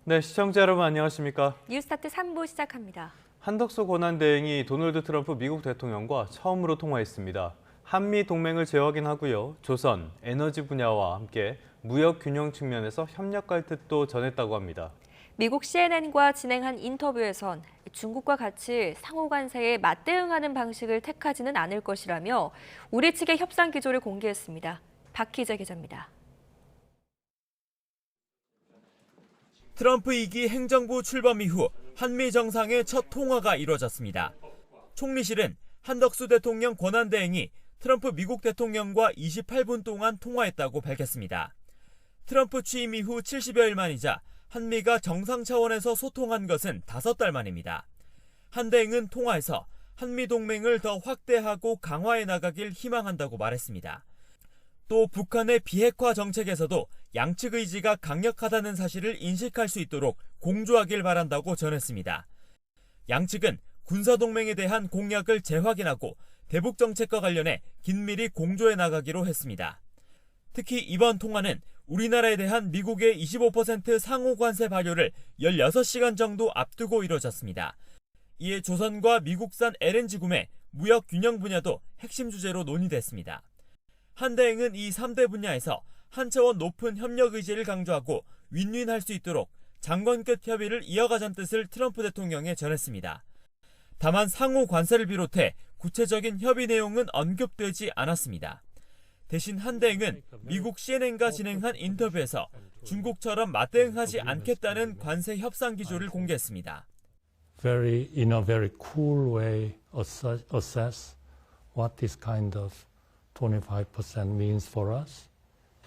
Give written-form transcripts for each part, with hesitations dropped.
네, 시청자 여러분 안녕하십니까? 뉴스타트 3부 시작합니다. 한덕수 권한대행이 도널드 트럼프 미국 대통령과 처음으로 통화했습니다. 한미 동맹을 재확인하고요. 조선, 에너지 분야와 함께 무역 균형 측면에서 협력할 뜻도 전했다고 합니다. 미국 CNN과 진행한 인터뷰에선 중국과 같이 상호 관세에 맞대응하는 방식을 택하지는 않을 것이라며 우리 측의 협상 기조를 공개했습니다. 박희재 기자입니다. 트럼프 2기 행정부 출범 이후 한미 정상의 첫 통화가 이뤄졌습니다. 총리실은 한덕수 대통령 권한대행이 트럼프 미국 대통령과 28분 동안 통화했다고 밝혔습니다. 트럼프 취임 이후 70여일 만이자 한미가 정상 차원에서 소통한 것은 5달 만입니다. 한 대행은 통화에서 한미 동맹을 더 확대하고 강화해 나가길 희망한다고 말했습니다. 또 북한의 비핵화 정책에서도 양측 의지가 강력하다는 사실을 인식할 수 있도록 공조하길 바란다고 전했습니다. 양측은 군사동맹에 대한 공약을 재확인하고 대북 정책과 관련해 긴밀히 공조해 나가기로 했습니다. 특히 이번 통화는 우리나라에 대한 미국의 25% 상호 관세 발효를 16시간 정도 앞두고 이뤄졌습니다. 이에 조선과 미국산 LNG 구매, 무역 균형 분야도 핵심 주제로 논의됐습니다. 한 대행은 이 3대 분야에서 한 차원 높은 협력 의지를 강조하고 윈윈할 수 있도록 장관 끝 협의를 이어가자는 뜻을 트럼프 대통령에 전했습니다. 다만 상호 관세를 비롯해 구체적인 협의 내용은 언급되지 않았습니다. 대신 한 대행은 미국 CNN과 진행한 인터뷰에서 중국처럼 맞대응하지 않겠다는 관세 협상 기조를 공개했습니다. In a very cool way assess what this kind of 25% means for us,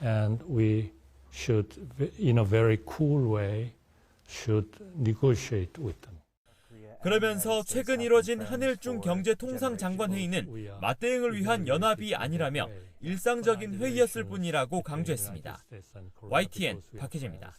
and we should, in a very cool way, should negotiate with them. 그러면서 최근 이뤄진 한일중 경제통상장관회의는 맞대응을 위한 연합이 아니라며 일상적인 회의였을 뿐이라고 강조했습니다. YTN 박희재입니다.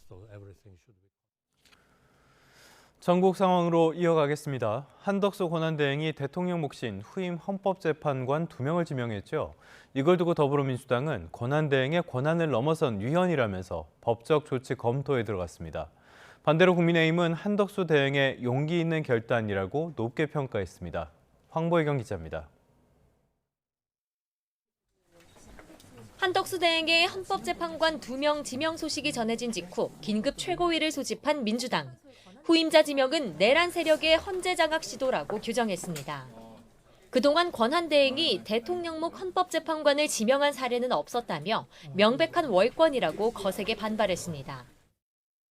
전국 상황으로 이어가겠습니다. 한덕수 권한대행이 대통령 몫인 후임 헌법재판관 2명을 지명했죠. 이걸 두고 더불어민주당은 권한대행의 권한을 넘어선 위헌이라면서 법적 조치 검토에 들어갔습니다. 반대로 국민의힘은 한덕수 대행의 용기 있는 결단이라고 높게 평가했습니다. 황보혜경 기자입니다. 한덕수 대행의 헌법재판관 2명 지명 소식이 전해진 직후 긴급 최고위를 소집한 민주당. 후임자 지명은 내란 세력의 헌재 장악 시도라고 규정했습니다. 그동안 권한 대행이 대통령목 헌법재판관을 지명한 사례는 없었다며 명백한 월권이라고 거세게 반발했습니다.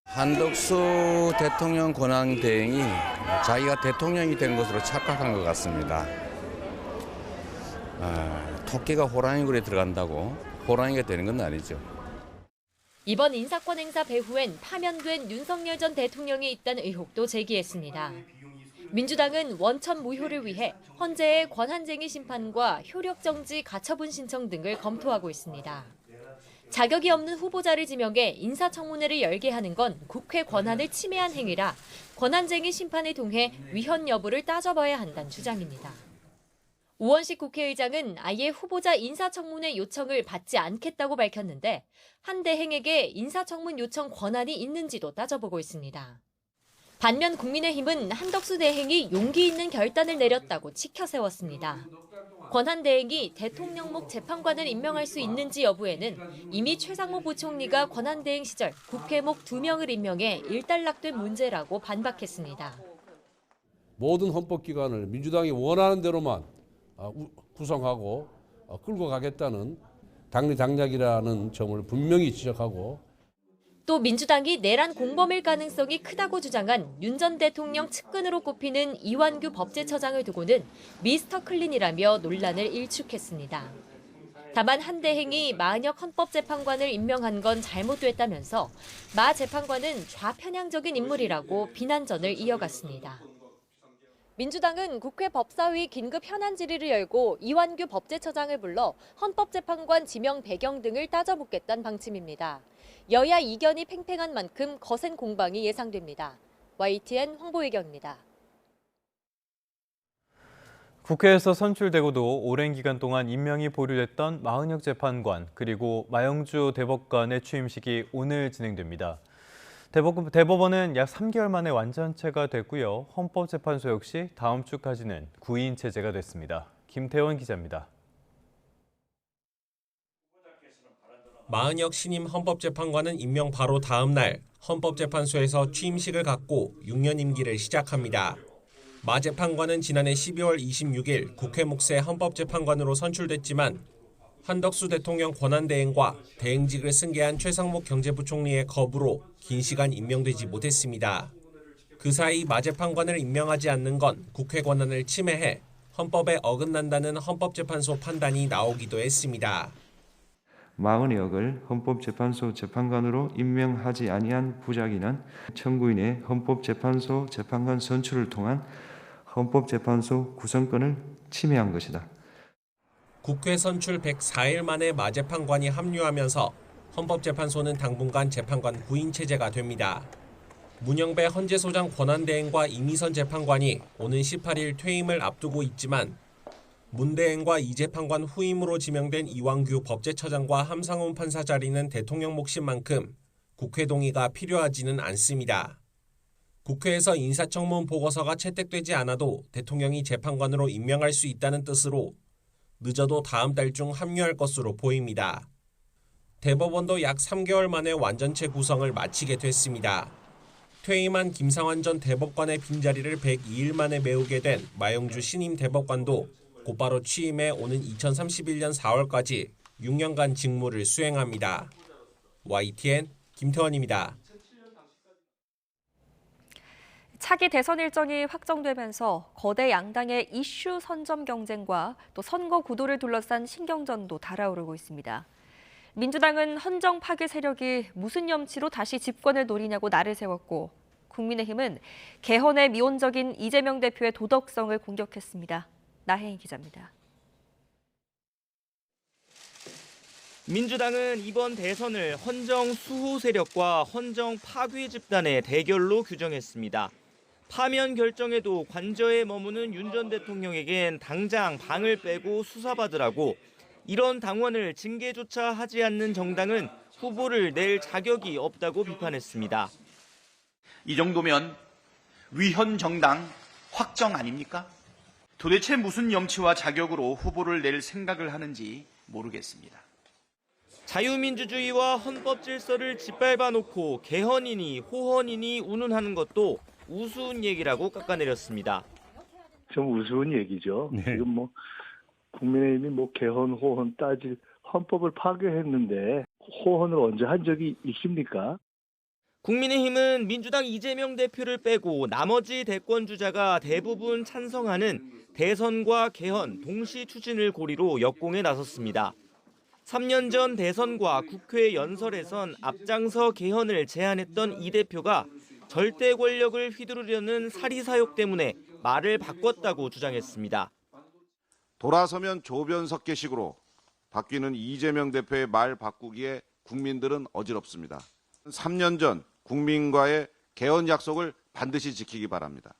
한덕수 대통령 권한 대행이 자기가 대통령이 된 것으로 착각한 것 같습니다. 토끼가 호랑이 굴에 들어간다고 호랑이가 되는 건 아니죠. 이번 인사권 행사 배후엔 파면된 윤석열 전 대통령이 있다는 의혹도 제기했습니다. 민주당은 원천 무효를 위해 헌재의 권한쟁의 심판과 효력정지 가처분 신청 등을 검토하고 있습니다. 자격이 없는 후보자를 지명해 인사청문회를 열게 하는 건 국회 권한을 침해한 행위라 권한쟁의 심판을 통해 위헌 여부를 따져봐야 한다는 주장입니다. 우원식 국회의장은 아예 후보자 인사청문회 요청을 받지 않겠다고 밝혔는데 한 대행에게 인사청문 요청 권한이 있는지도 따져보고 있습니다. 반면 국민의힘은 한덕수 대행이 용기 있는 결단을 내렸다고 치켜 세웠습니다. 권한 대행이 대통령목 재판관을 임명할 수 있는지 여부에는 이미 최상호 부총리가 권한 대행 시절 국회목 2명을 임명해 일단락된 문제라고 반박했습니다. 모든 헌법기관을 민주당이 원하는 대로만 구성하고 끌고 가겠다는 당리 당략이라는 점을 분명히 지적하고 또 민주당이 내란 공범일 가능성이 크다고 주장한 윤 전 대통령 측근으로 꼽히는 이완규 법제처장을 두고는 미스터 클린이라며 논란을 일축했습니다. 다만 한 대행이 마은혁 헌법재판관을 임명한 건 잘못됐다면서 마 재판관은 좌편향적인 인물이라고 비난전을 이어갔습니다. 민주당은 국회 법사위 긴급 현안 질의를 열고 이완규 법제처장을 불러 헌법재판관 지명 배경 등을 따져묻겠다는 방침입니다. 여야 이견이 팽팽한 만큼 거센 공방이 예상됩니다. YTN 황보혜경입니다. 국회에서 선출되고도 오랜 기간 동안 임명이 보류됐던 마은혁 재판관 그리고 마영주 대법관의 취임식이 오늘 진행됩니다. 대법원은 약 3개월 만에 완전체가 됐고요. 헌법재판소 역시 다음 주까지는 구인 체제가 됐습니다. 김태원 기자입니다. 마은혁 신임 헌법재판관은 임명 바로 다음 날 헌법재판소에서 취임식을 갖고 6년 임기를 시작합니다. 마 재판관은 지난해 12월 26일 국회 몫의 헌법재판관으로 선출됐지만 한덕수 대통령 권한대행과 대행직을 승계한 최상목 경제부총리의 거부로 긴 시간 임명되지 못했습니다. 그 사이 마 재판관을 임명하지 않는 건 국회 권한을 침해해 헌법에 어긋난다는 헌법재판소 판단이 나오기도 했습니다. 마은혁을 헌법재판소 재판관으로 임명하지 아니한 부작위는 청구인의 헌법재판소 재판관 선출을 통한 헌법재판소 구성권을 침해한 것이다. 국회 선출 104일 만에 마 재판관이 합류하면서 헌법재판소는 당분간 재판관 구인 체제가 됩니다. 문영배 헌재소장 권한대행과 이미선 재판관이 오는 18일 퇴임을 앞두고 있지만 문 대행과 이 재판관 후임으로 지명된 이왕규 법제처장과 함상훈 판사 자리는 대통령 몫인 만큼 국회 동의가 필요하지는 않습니다. 국회에서 인사청문 보고서가 채택되지 않아도 대통령이 재판관으로 임명할 수 있다는 뜻으로 늦어도 다음 달 중 합류할 것으로 보입니다. 대법원도 약 3개월 만에 완전체 구성을 마치게 됐습니다. 퇴임한 김상환 전 대법관의 빈자리를 102일 만에 메우게 된 마영주 신임 대법관도 곧바로 취임해 오는 2031년 4월까지 6년간 직무를 수행합니다. YTN 김태원입니다. 차기 대선 일정이 확정되면서 거대 양당의 이슈 선점 경쟁과 또 선거 구도를 둘러싼 신경전도 달아오르고 있습니다. 민주당은 헌정 파괴 세력이 무슨 염치로 다시 집권을 노리냐고 날을 세웠고 국민의힘은 개헌에 미온적인 이재명 대표의 도덕성을 공격했습니다. 나혜인 기자입니다. 민주당은 이번 대선을 헌정 수호 세력과 헌정 파괴 집단의 대결로 규정했습니다. 파면 결정에도 관저에 머무는 윤 전 대통령에겐 당장 방을 빼고 수사받으라고, 이런 당원을 징계조차 하지 않는 정당은 후보를 낼 자격이 없다고 비판했습니다. 이 정도면 위헌 정당 확정 아닙니까? 도대체 무슨 염치와 자격으로 후보를 낼 생각을 하는지 모르겠습니다. 자유민주주의와 헌법 질서를 짓밟아 놓고 개헌이니 호헌이니 운운하는 것도 우스운 얘기라고 깎아내렸습니다. 좀 우스운 얘기죠. 네. 지금 국민의힘이 개헌, 호헌 따질 헌법을 파괴했는데 호헌을 언제 한 적이 있습니까? 국민의힘은 민주당 이재명 대표를 빼고 나머지 대권 주자가 대부분 찬성하는 대선과 개헌 동시 추진을 고리로 역공에 나섰습니다. 3년 전 대선과 국회 연설에선 앞장서 개헌을 제안했던 이 대표가 절대 권력을 휘두르려는 사리사욕 때문에 말을 바꿨다고 주장했습니다. 돌아서면 조변석계식으로 바뀌는 이재명 대표의 말 바꾸기에 국민들은 어지럽습니다. 3년 전 국민과의 개헌 약속을 반드시 지키기 바랍니다.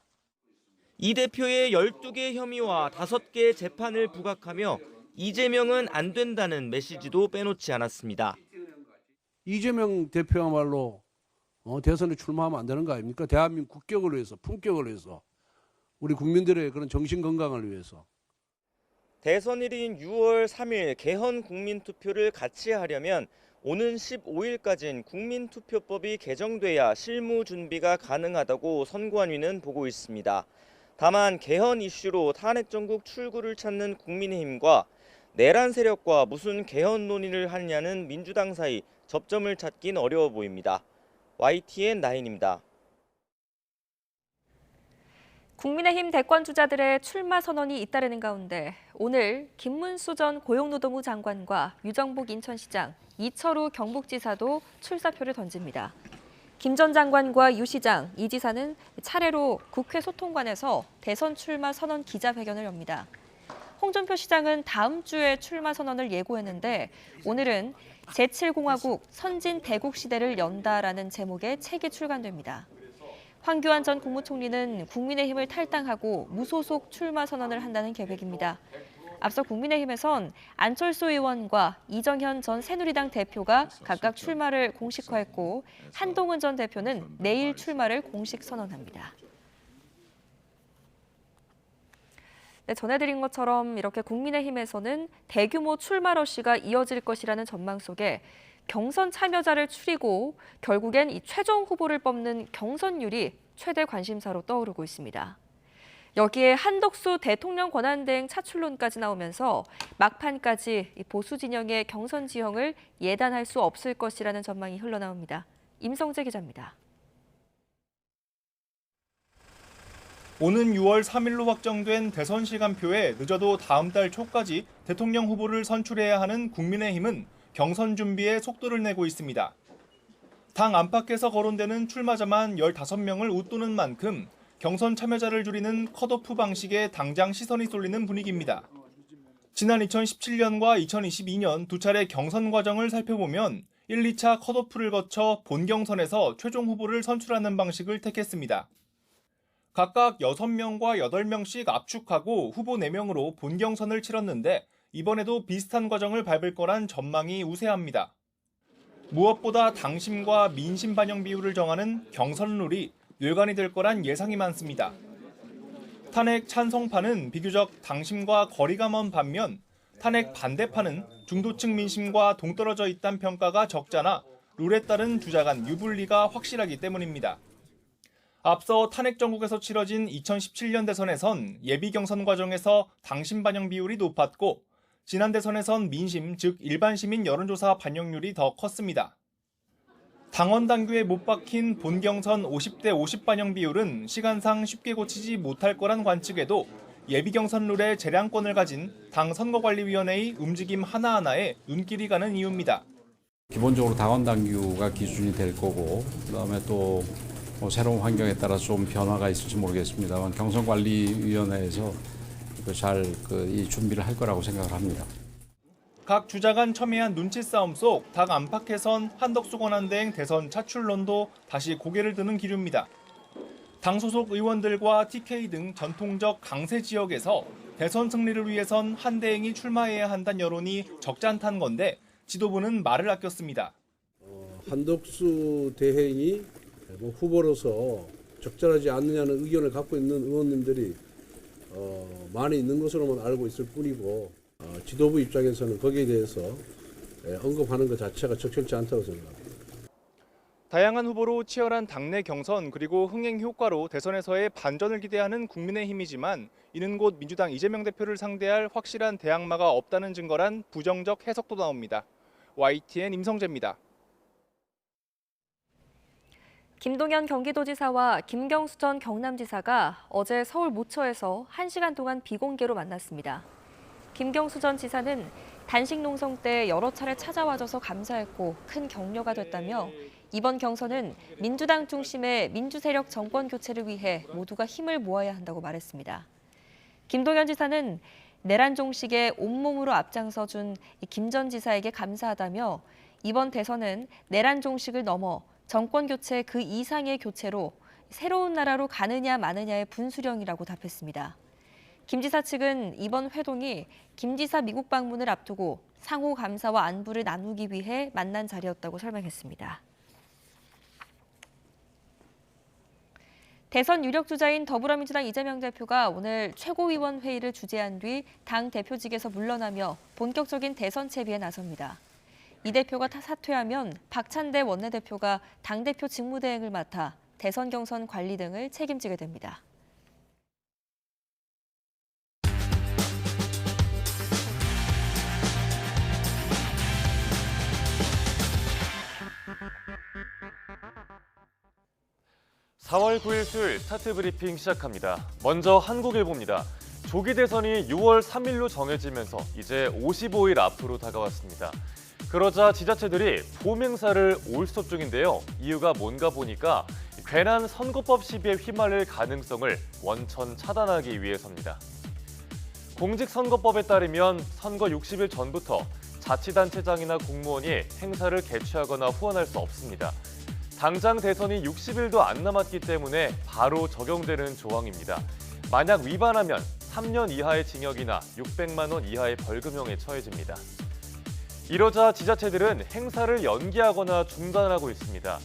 이 대표의 12개 혐의와 5개 재판을 부각하며 이재명은 안 된다는 메시지도 빼놓지 않았습니다. 이재명 대표야말로 대선에 출마하면 안 되는 거 아닙니까? 대한민국 국격을 위해서, 품격을 위해서, 우리 국민들의 그런 정신 건강을 위해서. 대선일인 6월 3일 개헌 국민투표를 같이 하려면 오는 15일까지는 국민투표법이 개정돼야 실무 준비가 가능하다고 선관위는 보고 있습니다. 다만 개헌 이슈로 탄핵 정국 출구를 찾는 국민의힘과 내란 세력과 무슨 개헌 논의를 하느냐는 민주당 사이 접점을 찾긴 어려워 보입니다. YTN 나인입니다. 국민의힘 대권 주자들의 출마 선언이 잇따르는 가운데 오늘 김문수 전 고용노동부 장관과 유정복 인천시장, 이철우 경북지사도 출사표를 던집니다. 김 전 장관과 유 시장, 이 지사는 차례로 국회 소통관에서 대선 출마 선언 기자회견을 엽니다. 홍준표 시장은 다음 주에 출마 선언을 예고했는데 오늘은 제7공화국 선진 대국 시대를 연다라는 제목의 책이 출간됩니다. 황교안 전 국무총리는 국민의힘을 탈당하고 무소속 출마 선언을 한다는 계획입니다. 앞서 국민의힘에선 안철수 의원과 이정현 전 새누리당 대표가 각각 출마를 공식화했고 한동훈 전 대표는 내일 출마를 공식 선언합니다. 네, 전해드린 것처럼 이렇게 국민의힘에서는 대규모 출마 러시가 이어질 것이라는 전망 속에 경선 참여자를 추리고 결국엔 이 최종 후보를 뽑는 경선률이 최대 관심사로 떠오르고 있습니다. 여기에 한덕수 대통령 권한대행 차출론까지 나오면서 막판까지 이 보수 진영의 경선 지형을 예단할 수 없을 것이라는 전망이 흘러나옵니다. 임성재 기자입니다. 오는 6월 3일로 확정된 대선 시간표에 늦어도 다음 달 초까지 대통령 후보를 선출해야 하는 국민의힘은 경선 준비에 속도를 내고 있습니다. 당 안팎에서 거론되는 출마자만 15명을 웃도는 만큼 경선 참여자를 줄이는 컷오프 방식에 당장 시선이 쏠리는 분위기입니다. 지난 2017년과 2022년 두 차례 경선 과정을 살펴보면 1, 2차 컷오프를 거쳐 본경선에서 최종 후보를 선출하는 방식을 택했습니다. 각각 6명과 8명씩 압축하고 후보 4명으로 본경선을 치렀는데 이번에도 비슷한 과정을 밟을 거란 전망이 우세합니다. 무엇보다 당심과 민심 반영 비율을 정하는 경선룰이 뇌관이 될 거란 예상이 많습니다. 탄핵 찬성파는 비교적 당심과 거리가 먼 반면 탄핵 반대파는 중도층 민심과 동떨어져 있다는 평가가 적잖아 룰에 따른 주자 간 유불리가 확실하기 때문입니다. 앞서 탄핵 정국에서 치러진 2017년 대선에선 예비 경선 과정에서 당심 반영 비율이 높았고 지난 대선에선 민심, 즉 일반 시민 여론조사 반영률이 더 컸습니다. 당원 당규에 못 박힌 본경선 50대 50 반영 비율은 시간상 쉽게 고치지 못할 거란 관측에도 예비 경선 룰의 재량권을 가진 당 선거관리위원회의 움직임 하나하나에 눈길이 가는 이유입니다. 기본적으로 당원 당규가 기준이 될 거고 그다음에 또 새로운 환경에 따라 좀 변화가 있을지 모르겠습니다만 경선관리위원회에서 잘 이 준비를 할 거라고 생각을 합니다. 각 주자 간 첨예한 눈치 싸움 속 당 안팎에선 한덕수 권한대행 대선 차출론도 다시 고개를 드는 기류입니다. 당 소속 의원들과 TK 등 전통적 강세 지역에서 대선 승리를 위해선 한 대행이 출마해야 한다는 여론이 적지 않다는 건데 지도부는 말을 아꼈습니다. 한덕수 대행이 후보로서 적절하지 않느냐는 의견을 갖고 있는 의원님들이 많이 있는 것으로만 알고 있을 뿐이고 지도부 입장에서는 거기에 대해서 언급하는 것 자체가 적절치 않다고 생각합니다. 다양한 후보로 치열한 당내 경선 그리고 흥행 효과로 대선에서의 반전을 기대하는 국민의힘이지만 이는 곧 민주당 이재명 대표를 상대할 확실한 대항마가 없다는 증거란 부정적 해석도 나옵니다. YTN 임성재입니다. 김동연 경기도지사와 김경수 전 경남지사가 어제 서울 모처에서 1시간 동안 비공개로 만났습니다. 김경수 전 지사는 단식 농성 때 여러 차례 찾아와줘서 감사했고 큰 격려가 됐다며 이번 경선은 민주당 중심의 민주세력 정권 교체를 위해 모두가 힘을 모아야 한다고 말했습니다. 김동연 지사는 내란 종식에 온몸으로 앞장서 준 김 전 지사에게 감사하다며 이번 대선은 내란 종식을 넘어 정권 교체 그 이상의 교체로 새로운 나라로 가느냐 마느냐의 분수령이라고 답했습니다. 김 지사 측은 이번 회동이 김 지사 미국 방문을 앞두고 상호 감사와 안부를 나누기 위해 만난 자리였다고 설명했습니다. 대선 유력 주자인 더불어민주당 이재명 대표가 오늘 최고위원 회의를 주재한 뒤 당 대표직에서 물러나며 본격적인 대선 채비에 나섭니다. 이 대표가 사퇴하면 박찬대 원내대표가 당대표 직무대행을 맡아 대선 경선 관리 등을 책임지게 됩니다. (4월 9일) 수요일 스타트 브리핑 시작합니다. 먼저 한국일보입니다. 조기 대선이 6월 3일로 정해지면서 이제 55일 앞으로 다가왔습니다. 그러자 지자체들이 봄 행사를 올스톱 중인데요. 이유가 뭔가 보니까 괜한 선거법 시비에 휘말릴 가능성을 원천 차단하기 위해서입니다. 공직선거법에 따르면 선거 60일 전부터 자치단체장이나 공무원이 행사를 개최하거나 후원할 수 없습니다. 당장 대선이 60일도 안 남았기 때문에 바로 적용되는 조항입니다. 만약 위반하면 3년 이하의 징역이나 600만 원 이하의 벌금형에 처해집니다. 이러자 지자체들은 행사를 연기하거나 중단하고 있습니다.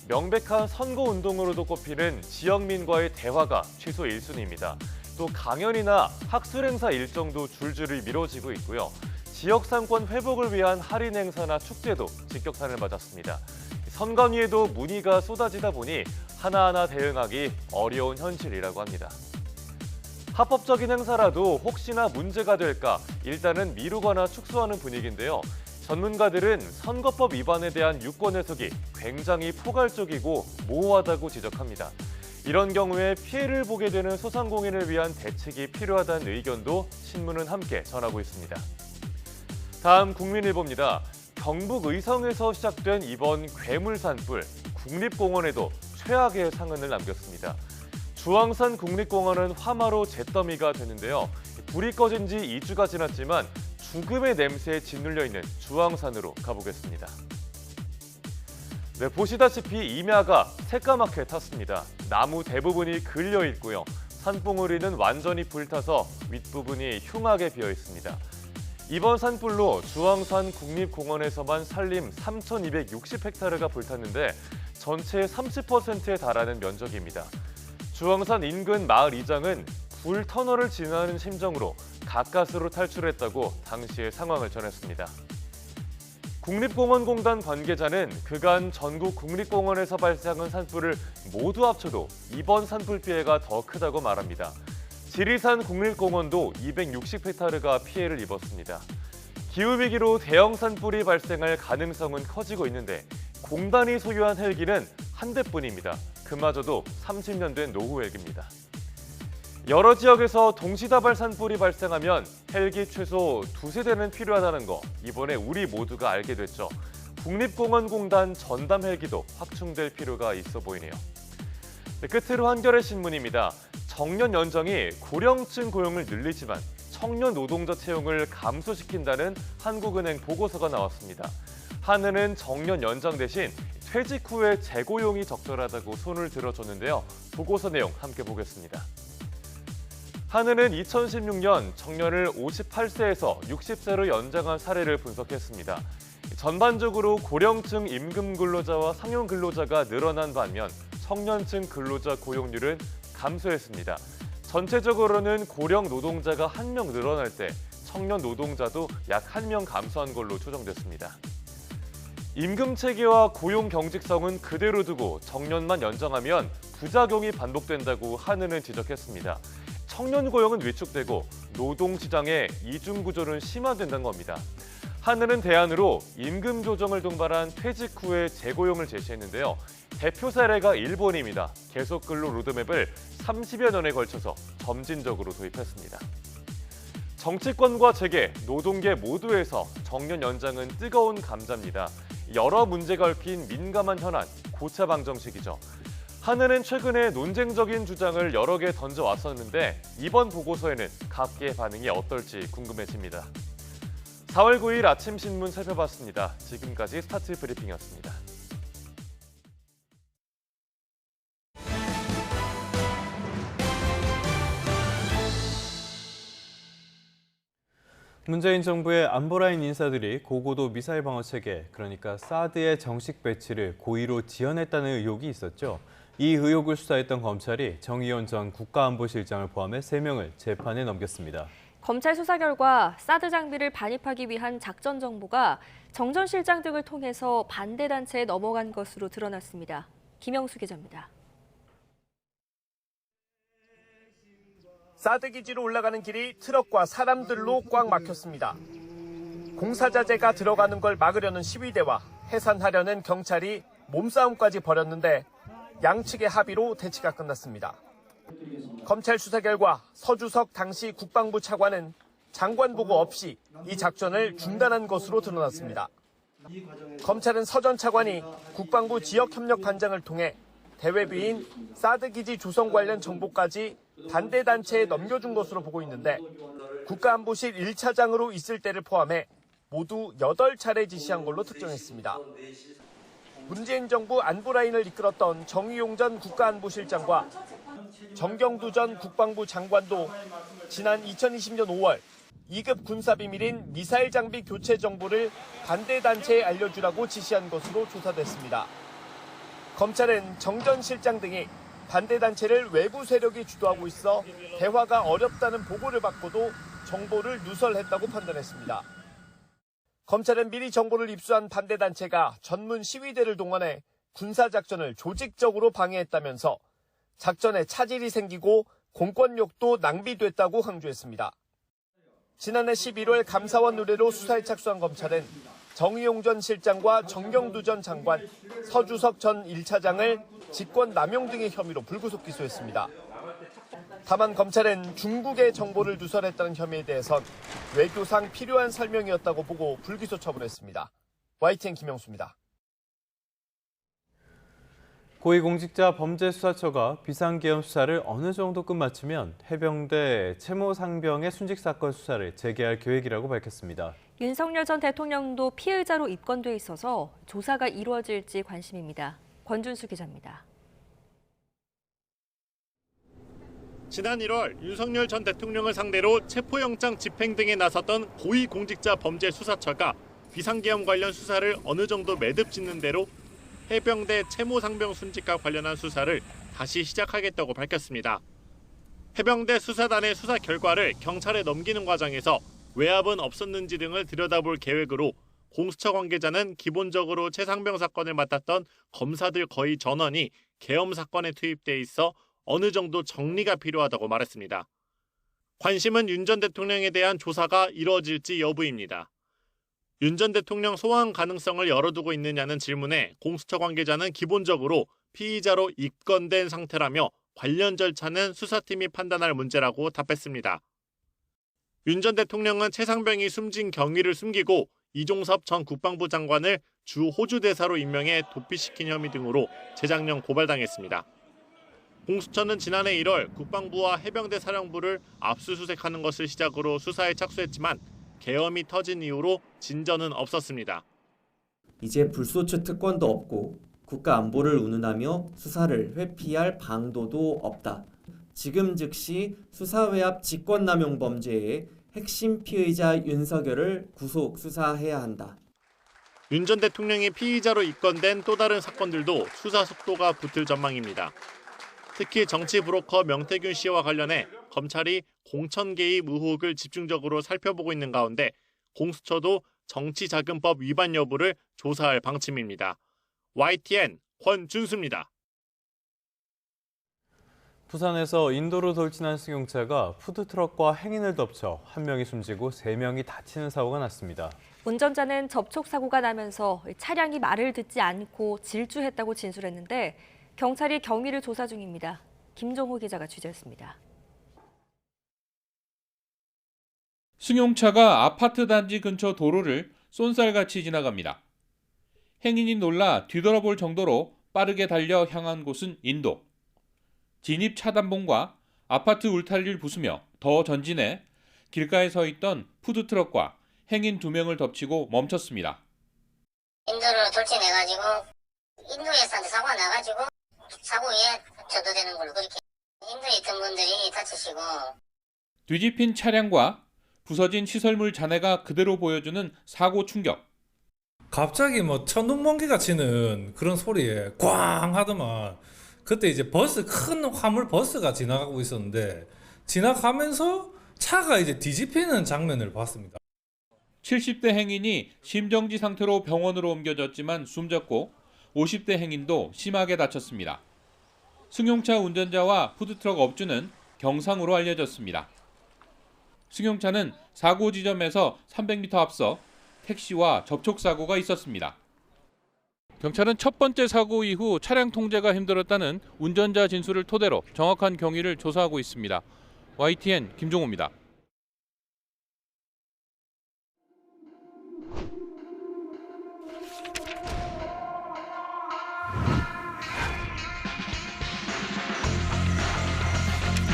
명백한 선거운동으로도 꼽히는 지역민과의 대화가 최소 1순위입니다. 또 강연이나 학술 행사 일정도 줄줄이 미뤄지고 있고요. 지역 상권 회복을 위한 할인 행사나 축제도 직격탄을 맞았습니다. 선관위에도 문의가 쏟아지다 보니 하나하나 대응하기 어려운 현실이라고 합니다. 합법적인 행사라도 혹시나 문제가 될까 일단은 미루거나 축소하는 분위기인데요. 전문가들은 선거법 위반에 대한 유권 해석이 굉장히 포괄적이고 모호하다고 지적합니다. 이런 경우에 피해를 보게 되는 소상공인을 위한 대책이 필요하다는 의견도 신문은 함께 전하고 있습니다. 다음 국민일보입니다. 경북 의성에서 시작된 이번 괴물 산불, 국립공원에도 최악의 상흔을 남겼습니다. 주황산 국립공원은 화마로 잿더미가 되는데요. 불이 꺼진 지 2주가 지났지만 죽음의 냄새에 짓눌려 있는 주황산으로 가보겠습니다. 네, 보시다시피 임야가 새까맣게 탔습니다. 나무 대부분이 글려 있고요. 산봉우리는 완전히 불타서 윗부분이 흉하게 비어 있습니다. 이번 산불로 주황산 국립공원에서만 산림 3,260헥타르가 불탔는데 전체의 30%에 달하는 면적입니다. 주황산 인근 마을 이장은 불 터널을 지나는 심정으로 가까스로 탈출했다고 당시의 상황을 전했습니다. 국립공원공단 관계자는 그간 전국 국립공원에서 발생한 산불을 모두 합쳐도 이번 산불 피해가 더 크다고 말합니다. 지리산 국립공원도 260헥타르가 피해를 입었습니다. 기후위기로 대형 산불이 발생할 가능성은 커지고 있는데 공단이 소유한 헬기는 한 대뿐입니다. 그마저도 30년 된 노후 헬기입니다. 여러 지역에서 동시다발 산불이 발생하면 헬기 최소 2세대는 필요하다는 거 이번에 우리 모두가 알게 됐죠. 국립공원공단 전담 헬기도 확충될 필요가 있어 보이네요. 네, 끝으로 한겨레 신문입니다. 정년 연장이 고령층 고용을 늘리지만 청년 노동자 채용을 감소시킨다는 한국은행 보고서가 나왔습니다. 한은은 정년 연장 대신 퇴직 후에 재고용이 적절하다고 손을 들어줬는데요. 보고서 내용 함께 보겠습니다. 한은은 2016년 청년을 58세에서 60세로 연장한 사례를 분석했습니다. 전반적으로 고령층 임금 근로자와 상용 근로자가 늘어난 반면 청년층 근로자 고용률은 감소했습니다. 전체적으로는 고령 노동자가 1명 늘어날 때 청년 노동자도 약 1명 감소한 걸로 추정됐습니다. 임금 체계와 고용 경직성은 그대로 두고 정년만 연장하면 부작용이 반복된다고 한은은 지적했습니다. 청년 고용은 위축되고 노동시장의 이중구조는 심화된다는 겁니다. 한은은 대안으로 임금 조정을 동반한 퇴직 후의 재고용을 제시했는데요. 대표 사례가 일본입니다. 계속근로 로드맵을 30여 년에 걸쳐서 점진적으로 도입했습니다. 정치권과 재계, 노동계 모두에서 정년 연장은 뜨거운 감자입니다. 여러 문제가 얽힌 민감한 현안, 고차 방정식이죠. 한은은 최근에 논쟁적인 주장을 여러 개 던져왔었는데 이번 보고서에는 각계의 반응이 어떨지 궁금해집니다. 4월 9일 아침 신문 살펴봤습니다. 지금까지 스타트 브리핑이었습니다. 문재인 정부의 안보라인 인사들이 고고도 미사일 방어 체계, 그러니까 사드의 정식 배치를 고의로 지연했다는 의혹이 있었죠. 이 의혹을 수사했던 검찰이 정의원 전 국가안보실장을 포함해 3명을 재판에 넘겼습니다. 검찰 수사 결과 사드 장비를 반입하기 위한 작전 정보가 정 전 실장 등을 통해서 반대 단체에 넘어간 것으로 드러났습니다. 김영수 기자입니다. 사드 기지로 올라가는 길이 트럭과 사람들로 꽉 막혔습니다. 공사자재가 들어가는 걸 막으려는 시위대와 해산하려는 경찰이 몸싸움까지 벌였는데 양측의 합의로 대치가 끝났습니다. 검찰 수사 결과 서주석 당시 국방부 차관은 장관 보고 없이 이 작전을 중단한 것으로 드러났습니다. 검찰은 서 전 차관이 국방부 지역협력반장을 통해 대외비인 사드 기지 조성 관련 정보까지 반대 단체에 넘겨준 것으로 보고 있는데 국가안보실 1차장으로 있을 때를 포함해 모두 8차례 지시한 걸로 특정했습니다. 문재인 정부 안보라인을 이끌었던 정의용 전 국가안보실장과 정경두 전 국방부 장관도 지난 2020년 5월 2급 군사비밀인 미사일 장비 교체 정보를 반대단체에 알려주라고 지시한 것으로 조사됐습니다. 검찰은 정 전 실장 등이 반대단체를 외부 세력이 주도하고 있어 대화가 어렵다는 보고를 받고도 정보를 누설했다고 판단했습니다. 검찰은 미리 정보를 입수한 반대단체가 전문 시위대를 동원해 군사작전을 조직적으로 방해했다면서 작전에 차질이 생기고 공권력도 낭비됐다고 강조했습니다. 지난해 11월 감사원 의뢰로 수사에 착수한 검찰은 정의용 전 실장과 정경두 전 장관, 서주석 전 1차장을 직권 남용 등의 혐의로 불구속 기소했습니다. 다만 검찰은 중국의 정보를 누설했다는 혐의에 대해선 외교상 필요한 설명이었다고 보고 불기소 처분했습니다. YTN 김영수입니다. 고위공직자 범죄수사처가 비상계엄 수사를 어느 정도 끝마치면 해병대 채모 상병의 순직 사건 수사를 재개할 계획이라고 밝혔습니다. 윤석열 전 대통령도 피의자로 입건돼 있어서 조사가 이루어질지 관심입니다. 권준수 기자입니다. 지난 1월 윤석열 전 대통령을 상대로 체포영장 집행 등에 나섰던 고위공직자 범죄수사처가 비상계엄 관련 수사를 어느 정도 매듭 짓는 대로 해병대 채모 상병 순직과 관련한 수사를 다시 시작하겠다고 밝혔습니다. 해병대 수사단의 수사 결과를 경찰에 넘기는 과정에서 외압은 없었는지 등을 들여다볼 계획으로 공수처 관계자는 기본적으로 최 상병 사건을 맡았던 검사들 거의 전원이 계엄 사건에 투입돼 있어 어느 정도 정리가 필요하다고 말했습니다. 관심은 윤 전 대통령에 대한 조사가 이뤄질지 여부입니다. 윤 전 대통령 소환 가능성을 열어두고 있느냐는 질문에 공수처 관계자는 기본적으로 피의자로 입건된 상태라며 관련 절차는 수사팀이 판단할 문제라고 답했습니다. 윤 전 대통령은 최 상병이 숨진 경위를 숨기고 이종섭 전 국방부 장관을 주 호주 대사로 임명해 도피시킨 혐의 등으로 재작년 고발당했습니다. 공수처는 지난해 1월 국방부와 해병대 사령부를 압수수색하는 것을 시작으로 수사에 착수했지만 계엄이 터진 이후로 진전은 없었습니다. 이제 불소추 특권도 없고 국가 안보를 운운하며 수사를 회피할 방도도 없다. 지금 즉시 수사외압 직권남용 범죄의 핵심 피의자 윤석열을 구속 수사해야 한다. 윤 전 대통령이 피의자로 입건된 또 다른 사건들도 수사 속도가 붙을 전망입니다. 특히 정치 브로커 명태균 씨와 관련해 검찰이 공천 개입 의혹을 집중적으로 살펴보고 있는 가운데 공수처도 정치자금법 위반 여부를 조사할 방침입니다. YTN 권준수입니다. 부산에서 인도로 돌진한 승용차가 푸드트럭과 행인을 덮쳐 한 명이 숨지고 3명이 다치는 사고가 났습니다. 운전자는 접촉사고가 나면서 차량이 말을 듣지 않고 질주했다고 진술했는데 경찰이 경위를 조사 중입니다. 김종호 기자가 취재했습니다. 승용차가 아파트 단지 근처 도로를 쏜살같이 지나갑니다. 행인이 놀라 뒤돌아볼 정도로 빠르게 달려 향한 곳은 인도. 진입 차단봉과 아파트 울타리를 부수며 더 전진해 길가에 서 있던 푸드트럭과 행인 2명을 덮치고 멈췄습니다. 인도로 돌진해가지고 인도에서 사고가 나가지고 사고 위에 저도 되는 걸로 그렇게 인도에 있던 분들이 다치시고 뒤집힌 차량과 부서진 시설물 잔해가 그대로 보여주는 사고 충격. 갑자기 천둥번개가 치는 그런 소리에 꽝 하더만 그때 이제 큰 화물 버스가 지나가고 있었는데 지나가면서 차가 이제 뒤집히는 장면을 봤습니다. 70대 행인이 심정지 상태로 병원으로 옮겨졌지만 숨졌고 50대 행인도 심하게 다쳤습니다. 승용차 운전자와 푸드트럭 업주는 경상으로 알려졌습니다. 승용차는 사고 지점에서 300m 앞서 택시와 접촉사고가 있었습니다. 경찰은 첫 번째 사고 이후 차량 통제가 힘들었다는 운전자 진술을 토대로 정확한 경위를 조사하고 있습니다. YTN 김종호입니다.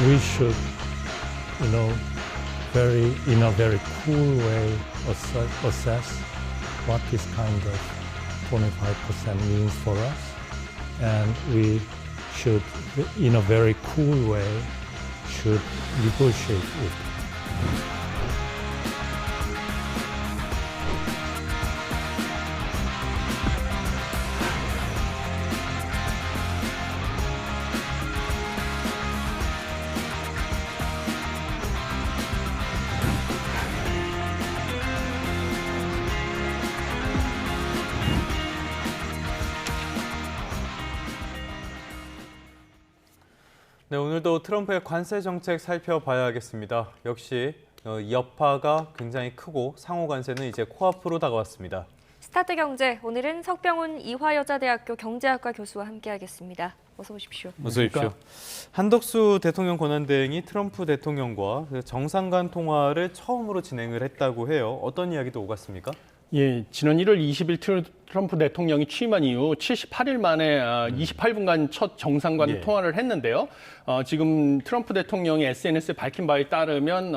We should, in a very cool way, assess what this kind of 25% means for us. And we should, in a very cool way, should negotiate it. 네, 오늘도 트럼프의 관세 정책 살펴봐야겠습니다. 역시 여파가 굉장히 크고 상호 관세는 이제 코앞으로 다가왔습니다. 스타트 경제, 오늘은 석병훈 이화여자대학교 경제학과 교수와 함께하겠습니다. 어서 오십시오. 어서 오십시오. 한덕수 대통령 권한대행이 트럼프 대통령과 정상 간 통화를 처음으로 진행을 했다고 해요. 어떤 이야기도 오갔습니까? 예, 지난 1월 20일 트럼프 대통령이 취임한 이후 78일 만에 28분간 첫 정상 간 통화를 했는데요. 지금 트럼프 대통령이 SNS에 밝힌 바에 따르면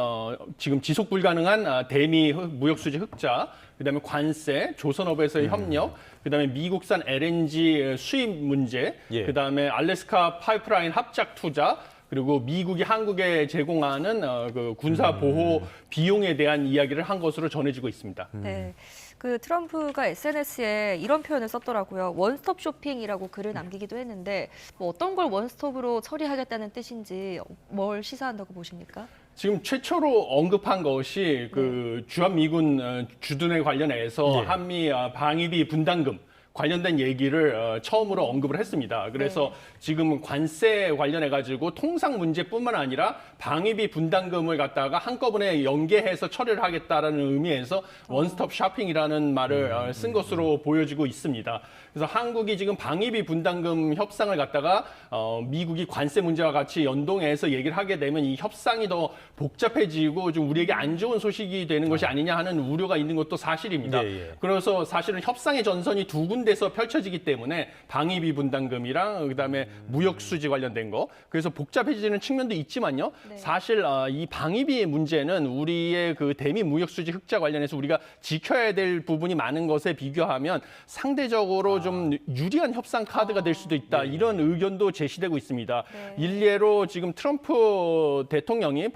지금 지속 불가능한 대미 무역 수지 흑자, 그다음에 관세, 조선업에서의 협력, 그다음에 미국산 LNG 수입 문제, 그다음에 알래스카 파이프라인 합작 투자, 그리고 미국이 한국에 제공하는 그 군사 보호 비용에 대한 이야기를 한 것으로 전해지고 있습니다. 네, 그 트럼프가 SNS에 이런 표현을 썼더라고요. 원스톱 쇼핑이라고 글을 남기기도 했는데 뭐 어떤 걸 원스톱으로 처리하겠다는 뜻인지 뭘 시사한다고 보십니까? 지금 최초로 언급한 것이 그 주한미군 주둔에 관련해서 한미 방위비 분담금 관련된 얘기를 처음으로 언급을 했습니다. 그래서 지금 관세 관련해가지고 통상 문제뿐만 아니라 방위비 분담금을 갖다가 한꺼번에 연계해서 처리를 하겠다라는 의미에서 원스톱 쇼핑이라는 말을 쓴 것으로 보여지고 있습니다. 그래서 한국이 지금 방위비 분담금 협상을 갖다가 미국이 관세 문제와 같이 연동해서 얘기를 하게 되면 이 협상이 더 복잡해지고 좀 우리에게 안 좋은 소식이 되는 것이 아니냐 하는 우려가 있는 것도 사실입니다. 그래서 사실은 협상의 전선이 두 군데서 펼쳐지기 때문에 방위비 분담금이랑 그다음에 무역 수지 관련된 거, 그래서 복잡해지는 측면도 있지만요. 사실 이 방위비 문제는 우리의 그 대미 무역 수지 흑자 관련해서 우리가 지켜야 될 부분이 많은 것에 비교하면 상대적으로 좀 유리한 협상 카드가 될 수도 있다, 이런 의견도 제시되고 있습니다. 일례로 지금 트럼프 대통령이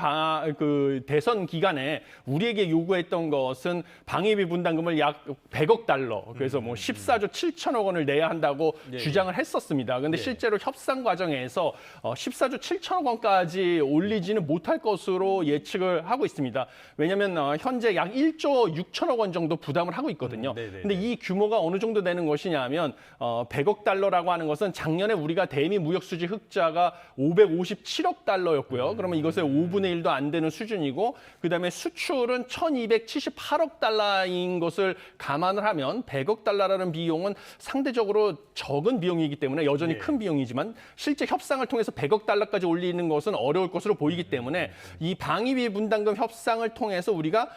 그 대선 기간에 우리에게 요구했던 것은 방위비 분담금을 약 100억 달러, 그래서 뭐 14조 7천억 원을 내야 한다고 주장을 했었습니다. 그런데 실제로 협상 과정에서 14조 7천억 원까지 올리지는 못할 것으로 예측을 하고 있습니다. 왜냐하면 현재 약 1조 6천억 원 정도 부담을 하고 있거든요. 근데 이 규모가 어느 정도 되는 것이냐면 100억 달러라고 하는 것은 작년에 우리가 대미 무역 수지 흑자가 557억 달러였고요. 그러면 이것의 5분의 1도 안 되는 수준이고, 그다음에 수출은 1278억 달러인 것을 감안을 하면 100억 달러라는 비용은 상대적으로 적은 비용이기 때문에 여전히 큰 비용이지만 실제 협상을 통해서 100억 달러까지 올리는 것은 어려울 것으로 보이기 때문에 이 방위비 분담금 협상을 통해서 우리가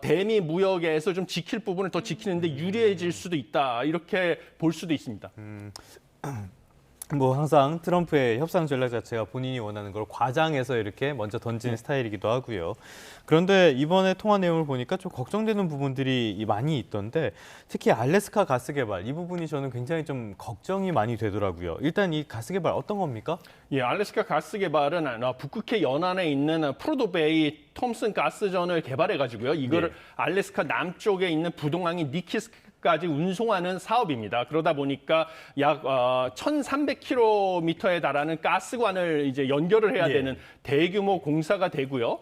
대미 무역에서 좀 지킬 부분을 더 지키는데 유리해질 수도 있다, 이렇게 볼 수도 있습니다. 뭐 항상 트럼프의 협상 전략 자체가 본인이 원하는 걸 과장해서 이렇게 먼저 던지는 스타일이기도 하고요. 그런데 이번에 통화 내용을 보니까 좀 걱정되는 부분들이 많이 있던데, 특히 알래스카 가스 개발, 이 부분이 저는 굉장히 좀 걱정이 많이 되더라고요. 일단 이 가스 개발 어떤 겁니까? 예, 알래스카 가스 개발은 북극해 연안에 있는 프로도베이 톰슨 가스전을 개발해가지고요. 이거를 알래스카 남쪽에 있는 부동항인 니키스까지 운송하는 사업입니다. 그러다 보니까 약 1,300km에 달하는 가스관을 이제 연결을 해야 되는 대규모 공사가 되고요.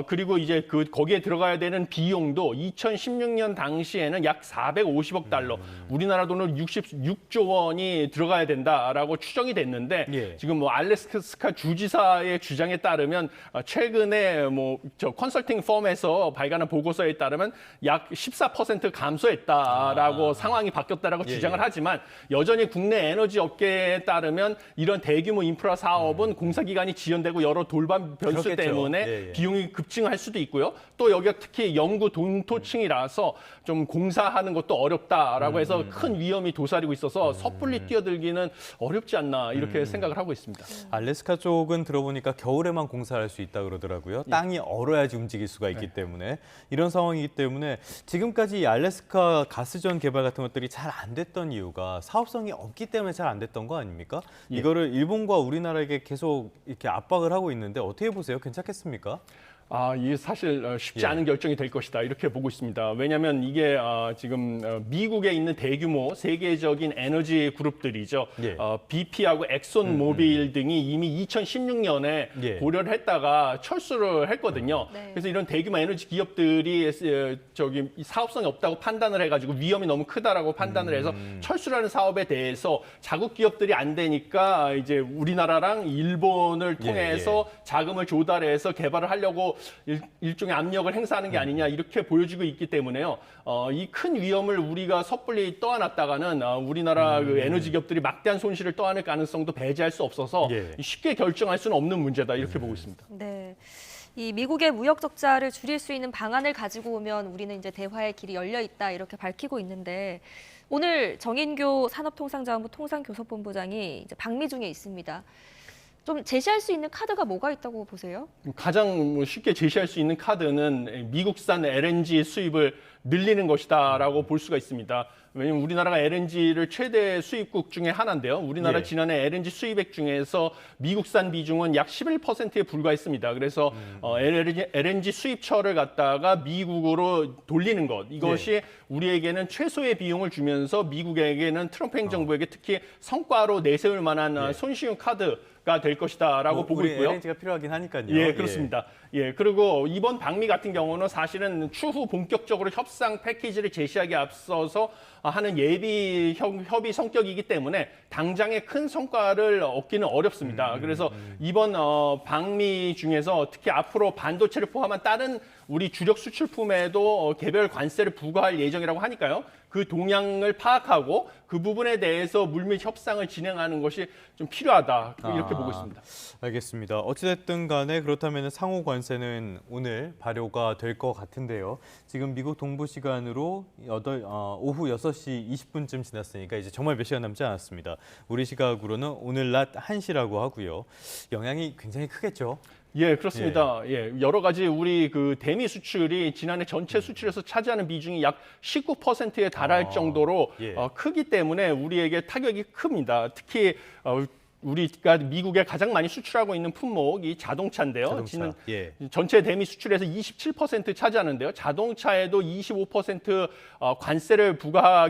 그리고 이제 거기에 들어가야 되는 비용도 2016년 당시에는 약 450억 달러, 우리나라 돈으로 66조 원이 들어가야 된다라고 추정이 됐는데, 지금 뭐 알래스카 주지사의 주장에 따르면 최근에 뭐 컨설팅 펌에서 발간한 보고서에 따르면 약 14% 감소했다라고 상황이 바뀌었다라고 주장을 하지만, 여전히 국내 에너지 업계에 따르면 이런 대규모 인프라 사업은 공사 기간이 지연되고 여러 돌발 변수 때문에 비용이 급증할 수도 있고요. 또 여기가 특히 영구 동토층이라서 좀 공사하는 것도 어렵다라고 해서 큰 위험이 도사리고 있어서 섣불리 뛰어들기는 어렵지 않나, 이렇게 생각을 하고 있습니다. 알래스카 쪽은 들어보니까 겨울에만 공사할 수 있다 그러더라고요. 땅이 얼어야지 움직일 수가 있기 때문에, 이런 상황이기 때문에 지금까지 이 알래스카 가스전 이런 개발 같은 것들이 잘 안 됐던 이유가 사업성이 없기 때문에 잘 안 됐던 거 아닙니까? 이거를 일본과 우리나라에게 계속 이렇게 압박을 하고 있는데 어떻게 보세요? 괜찮겠습니까? 이게 사실 쉽지 않은 결정이 될 것이다 이렇게 보고 있습니다. 왜냐하면 이게 지금 미국에 있는 대규모 세계적인 에너지 그룹들이죠. BP하고 엑손 모빌 등이 이미 2016년에 고려를 했다가 철수를 했거든요. 그래서 이런 대규모 에너지 기업들이 저기 사업성이 없다고 판단을 해가지고 위험이 너무 크다라고 판단을 해서 철수라는 사업에 대해서 자국 기업들이 안 되니까 이제 우리나라랑 일본을 통해서 자금을 조달해서 개발을 하려고 일종의 압력을 행사하는 게 아니냐 이렇게 보여지고 있기 때문에요. 이 큰 위험을 우리가 섣불리 떠안았다가는 우리나라 그 에너지 기업들이 막대한 손실을 떠안을 가능성도 배제할 수 없어서 쉽게 결정할 수는 없는 문제다 이렇게 보고 있습니다. 네. 이 미국의 무역 적자를 줄일 수 있는 방안을 가지고 오면 우리는 이제 대화의 길이 열려 있다 이렇게 밝히고 있는데 오늘 정인교 산업통상자원부 통상교섭본부장이 이제 방미 중에 있습니다. 좀 제시할 수 있는 카드가 뭐가 있다고 보세요? 가장 쉽게 제시할 수 있는 카드는 미국산 LNG 수입을 늘리는 것이다라고 볼 수가 있습니다. 왜냐하면 우리나라가 LNG를 최대 수입국 중에 하나인데요. 우리나라 지난해 LNG 수입액 중에서 미국산 비중은 약 11%에 불과했습니다. 그래서 LNG 수입처를 갖다가 미국으로 돌리는 것, 이것이 우리에게는 최소의 비용을 주면서 미국에게는 트럼프 행정부에게 특히 성과로 내세울 만한 손쉬운 카드가 될 것이다라고 보고 있고요. LNG가 필요하긴 하니까요. 예, 그렇습니다. 그리고 이번 방미 같은 경우는 사실은 추후 본격적으로 협상 패키지를 제시하기 앞서서 하는 예비 협의 성격이기 때문에 당장의 큰 성과를 얻기는 어렵습니다. 그래서 이번 방미 중에서 특히 앞으로 반도체를 포함한 다른 우리 주력 수출품에도 개별 관세를 부과할 예정이라고 하니까요. 그 동향을 파악하고 그 부분에 대해서 물밑 협상을 진행하는 것이 좀 필요하다 이렇게 보고 있습니다. 알겠습니다. 어찌됐든 간에 그렇다면 상호 관세는 오늘 발효가 될 것 같은데요. 지금 미국 동부 시간으로 오후 6시 20분쯤 지났으니까 이제 정말 몇 시간 남지 않았습니다. 우리 시각으로는 오늘 낮 1시라고 하고요. 영향이 굉장히 크겠죠. 예, 그렇습니다. 여러 가지 우리 그 대미 수출이 지난해 전체 수출에서 차지하는 비중이 약 19%에 달할 정도로 크기 때문에 우리에게 타격이 큽니다. 특히 우리가 미국에 가장 많이 수출하고 있는 품목이 자동차인데요. 전체 대미 수출에서 27% 차지하는데요. 자동차에도 25% 관세를 부과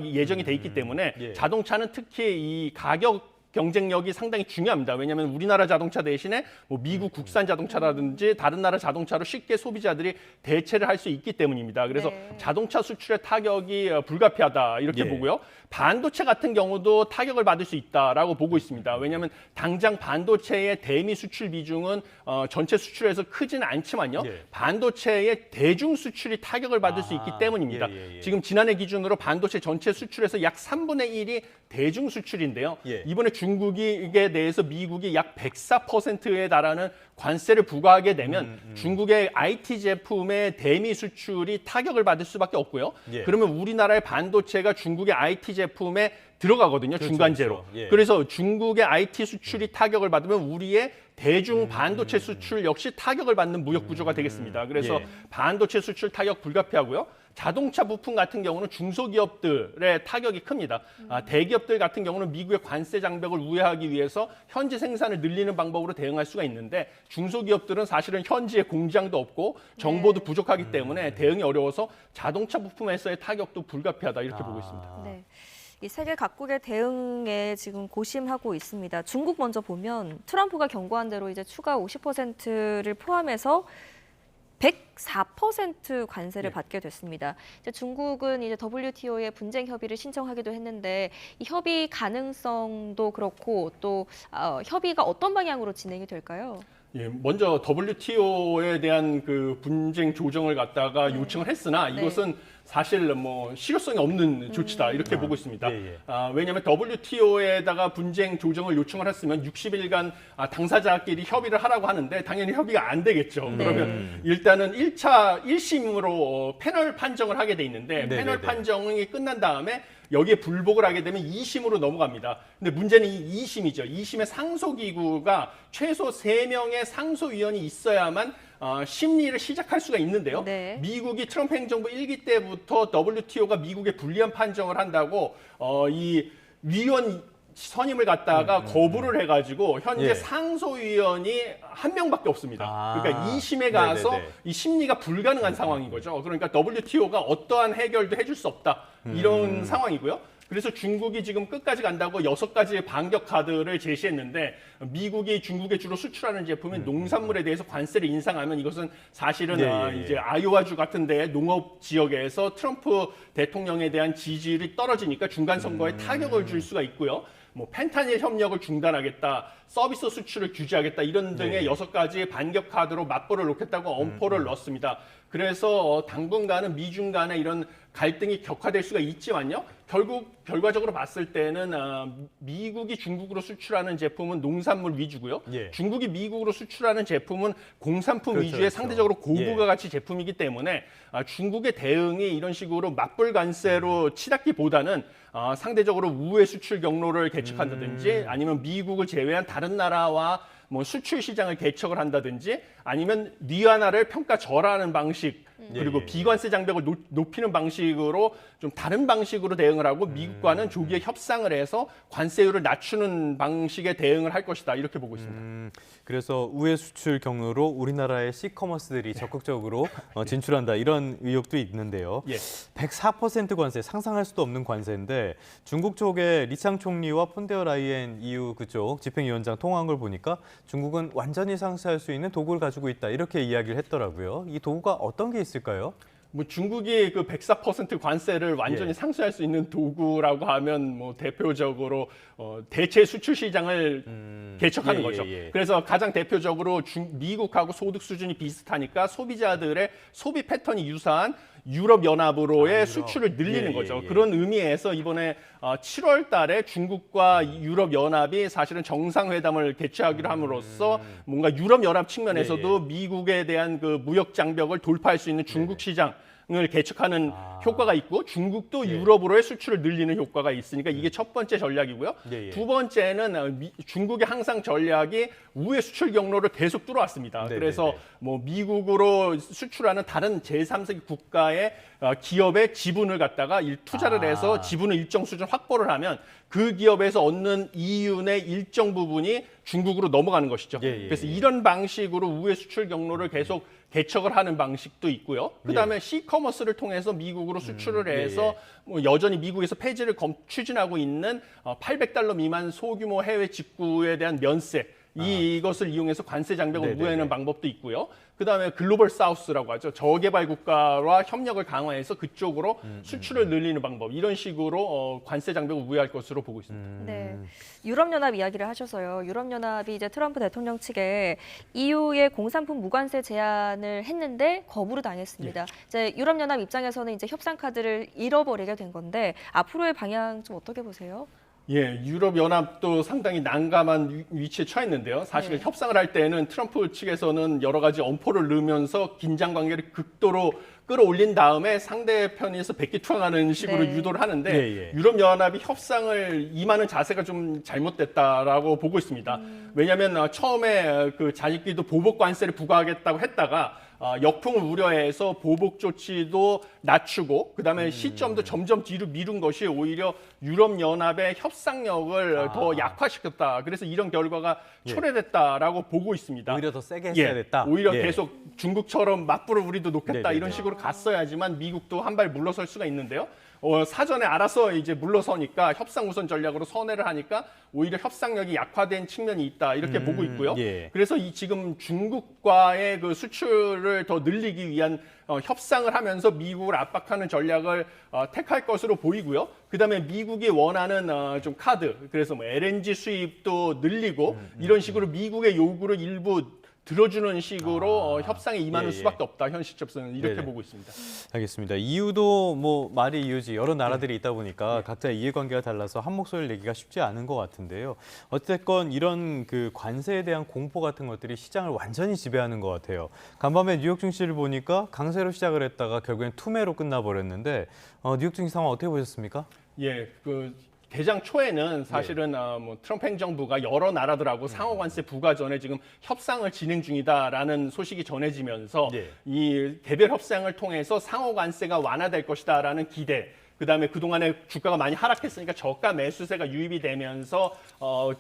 예정이 돼 있기 때문에 자동차는 특히 이 가격 경쟁력이 상당히 중요합니다. 왜냐하면 우리나라 자동차 대신에 미국 국산 자동차라든지 다른 나라 자동차로 쉽게 소비자들이 대체를 할 수 있기 때문입니다. 그래서 자동차 수출의 타격이 불가피하다 이렇게 보고요. 반도체 같은 경우도 타격을 받을 수 있다라고 보고 있습니다. 왜냐하면 당장 반도체의 대미 수출 비중은 전체 수출에서 크지는 않지만요. 반도체의 대중 수출이 타격을 받을 수 있기 때문입니다. 지금 지난해 기준으로 반도체 전체 수출에서 약 3분의 1이 대중 수출인데요. 이번에 중국에 대해서 미국이 약 104%에 달하는 관세를 부과하게 되면 중국의 IT 제품의 대미 수출이 타격을 받을 수밖에 없고요. 그러면 우리나라의 반도체가 중국의 IT 제품에 들어가거든요. 중간재로. 그래서 중국의 IT 수출이 타격을 받으면 우리의 대중 반도체 수출 역시 타격을 받는 무역 구조가 되겠습니다. 그래서 반도체 수출 타격 불가피하고요. 자동차 부품 같은 경우는 중소기업들의 타격이 큽니다. 대기업들 같은 경우는 미국의 관세 장벽을 우회하기 위해서 현지 생산을 늘리는 방법으로 대응할 수가 있는데 중소기업들은 사실은 현지에 공장도 없고 정보도 부족하기 때문에 대응이 어려워서 자동차 부품에서의 타격도 불가피하다 이렇게 보고 있습니다. 네. 이 세계 각국의 대응에 지금 고심하고 있습니다. 중국 먼저 보면 트럼프가 경고한 대로 이제 추가 50%를 포함해서 104% 관세를 받게 됐습니다. 이제 중국은 이제 WTO에 분쟁 협의를 신청하기도 했는데 이 협의 가능성도 그렇고 또 협의가 어떤 방향으로 진행이 될까요? 먼저 WTO에 대한 그 분쟁 조정을 갖다가 요청을 했으나 이것은 사실 뭐 실효성이 없는 조치다 이렇게 보고 있습니다. 왜냐하면 WTO에다가 분쟁 조정을 요청을 했으면 60일간 당사자끼리 협의를 하라고 하는데 당연히 협의가 안 되겠죠. 그러면 일단은 1심으로 패널 판정을 하게 돼 있는데 패널 판정이 끝난 다음에 여기에 불복을 하게 되면 2심으로 넘어갑니다. 근데 문제는 이 2심이죠. 2심의 상소기구가 최소 3명의 상소위원이 있어야만 심리를 시작할 수가 있는데요. 네. 미국이 트럼프 행정부 1기 때부터 WTO가 미국에 불리한 판정을 한다고 이 위원 선임을 갖다가 거부를 해가지고 현재 예. 상소위원이 한 명밖에 없습니다. 그러니까 2심에 가서 네네네. 이 심리가 불가능한 상황인 거죠. 그러니까 WTO가 어떠한 해결도 해줄 수 없다 이런 상황이고요. 그래서 중국이 지금 끝까지 간다고 6가지의 반격 카드를 제시했는데 미국이 중국에 주로 수출하는 제품인 농산물에 대해서 관세를 인상하면 이것은 사실은 이제 아이오와주 같은 데 농업 지역에서 트럼프 대통령에 대한 지지율이 떨어지니까 중간 선거에 타격을 줄 수가 있고요. 뭐 펜타닐 협력을 중단하겠다, 서비스 수출을 규제하겠다 이런 등의 6가지의 반격 카드로 맞불을 놓겠다고 엄포를 넣었습니다. 그래서 당분간은 미중 간의 이런 갈등이 격화될 수가 있지만요. 결국 결과적으로 봤을 때는 미국이 중국으로 수출하는 제품은 농산물 위주고요. 중국이 미국으로 수출하는 제품은 공산품 위주의 상대적으로 고부가 가치 제품이기 때문에 중국의 대응이 이런 식으로 맞불 관세로 치닫기보다는 상대적으로 우회 수출 경로를 개척한다든지 아니면 미국을 제외한 다른 나라와 뭐 수출 시장을 개척을 한다든지 아니면 위안화를 평가 절하하는 방식 그리고 비관세 장벽을 높이는 방식으로 좀 다른 방식으로 대응을 하고 미국과는 조기에 협상을 해서 관세율을 낮추는 방식의 대응을 할 것이다 이렇게 보고 있습니다. 그래서 우회 수출 경로로 우리나라의 시커머스들이 적극적으로 진출한다 이런 의혹도 있는데요. 104% 관세, 상상할 수도 없는 관세인데 중국 쪽에 리창 총리와 폰데어 라이엔 EU 그쪽 집행위원장 통화한 걸 보니까 중국은 완전히 상쇄할 수 있는 도구를 가지고 있다 이렇게 이야기를 했더라고요. 이 도구가 어떤 게 있을까요? 뭐 중국이 그 104% 관세를 완전히 상쇄할 수 있는 도구라고 하면 뭐 대표적으로 대체 수출 시장을 개척하는 거죠. 그래서 가장 대표적으로 미국하고 소득 수준이 비슷하니까 소비자들의 소비 패턴이 유사한 유럽 연합으로의 수출을 늘리는 거죠. 그런 의미에서 이번에 7월 달에 중국과 유럽 연합이 사실은 정상회담을 개최하기로 함으로써 뭔가 유럽 연합 측면에서도 미국에 대한 그 무역 장벽을 돌파할 수 있는 중국 시장 을 개척하는 효과가 있고 중국도 유럽으로의 수출을 늘리는 효과가 있으니까 이게 첫 번째 전략이고요. 두 번째는 중국의 항상 전략이 우회 수출 경로를 계속 뚫어왔습니다. 그래서 뭐 미국으로 수출하는 다른 제3세계 국가의 기업의 지분을 갖다가 투자를 해서 지분을 일정 수준 확보를 하면 그 기업에서 얻는 이윤의 일정 부분이 중국으로 넘어가는 것이죠. 그래서 이런 방식으로 우회 수출 경로를 계속 개척을 하는 방식도 있고요. 그다음에 시커머스를 통해서 미국으로 수출을 해서 뭐 여전히 미국에서 폐지를 추진하고 있는 $800 미만 소규모 해외 직구에 대한 면세 이것을 이용해서 관세 장벽을 우회하는 방법도 있고요. 그다음에 글로벌 사우스라고 하죠. 저개발 국가와 협력을 강화해서 그쪽으로 수출을 늘리는 방법 이런 식으로 관세 장벽을 우회할 것으로 보고 있습니다. 네, 유럽연합 이야기를 하셔서요. 유럽연합이 이제 트럼프 대통령 측에 EU의 공산품 무관세 제안을 했는데 거부를 당했습니다. 이제 유럽연합 입장에서는 이제 협상 카드를 잃어버리게 된 건데 앞으로의 방향 좀 어떻게 보세요? 유럽 연합도 상당히 난감한 위치에 처했는데요. 사실 협상을 할 때는 트럼프 측에서는 여러 가지 엄포를 넣으면서 긴장 관계를 극도로 끌어올린 다음에 상대편에서 백기투항하는 식으로 유도를 하는데 유럽 연합이 협상을 임하는 자세가 좀 잘못됐다라고 보고 있습니다. 왜냐하면 처음에 그 자기끼리도 보복 관세를 부과하겠다고 했다가 역풍을 우려해서 보복 조치도 낮추고 그다음에 시점도 점점 뒤로 미룬 것이 오히려 유럽연합의 협상력을 더 약화시켰다. 그래서 이런 결과가 초래됐다라고 보고 있습니다. 오히려 더 세게 했어야 됐다. 오히려 계속 중국처럼 맞불을 우리도 놓겠다 이런 식으로 갔어야지만 미국도 한 발 물러설 수가 있는데요. 사전에 알아서 이제 물러서니까 협상 우선 전략으로 선회를 하니까 오히려 협상력이 약화된 측면이 있다 이렇게 보고 있고요. 그래서 지금 중국과의 그 수출을 더 늘리기 위한 협상을 하면서 미국을 압박하는 전략을 택할 것으로 보이고요. 그다음에 미국이 원하는 좀 카드, 그래서 뭐 LNG 수입도 늘리고 이런 식으로 미국의 요구를 일부 들어주는 식으로 협상에 임하는 수밖에 없다. 현 시점에서는 이렇게 보고 있습니다. 알겠습니다. EU도 뭐 말이 EU지 여러 나라들이 있다 보니까 각자의 이해관계가 달라서 한 목소리를 내기가 쉽지 않은 것 같은데요. 어쨌건 이런 그 관세에 대한 공포 같은 것들이 시장을 완전히 지배하는 것 같아요. 간밤에 뉴욕 증시를 보니까 강세로 시작을 했다가 결국엔 투매로 끝나버렸는데 뉴욕 증시 상황 어떻게 보셨습니까? 개장 초에는 사실은 뭐 트럼프 행정부가 여러 나라들하고 상호 관세 부과 전에 지금 협상을 진행 중이다라는 소식이 전해지면서 이 개별 협상을 통해서 상호 관세가 완화될 것이다라는 기대. 그다음에 그동안에 주가가 많이 하락했으니까 저가 매수세가 유입이 되면서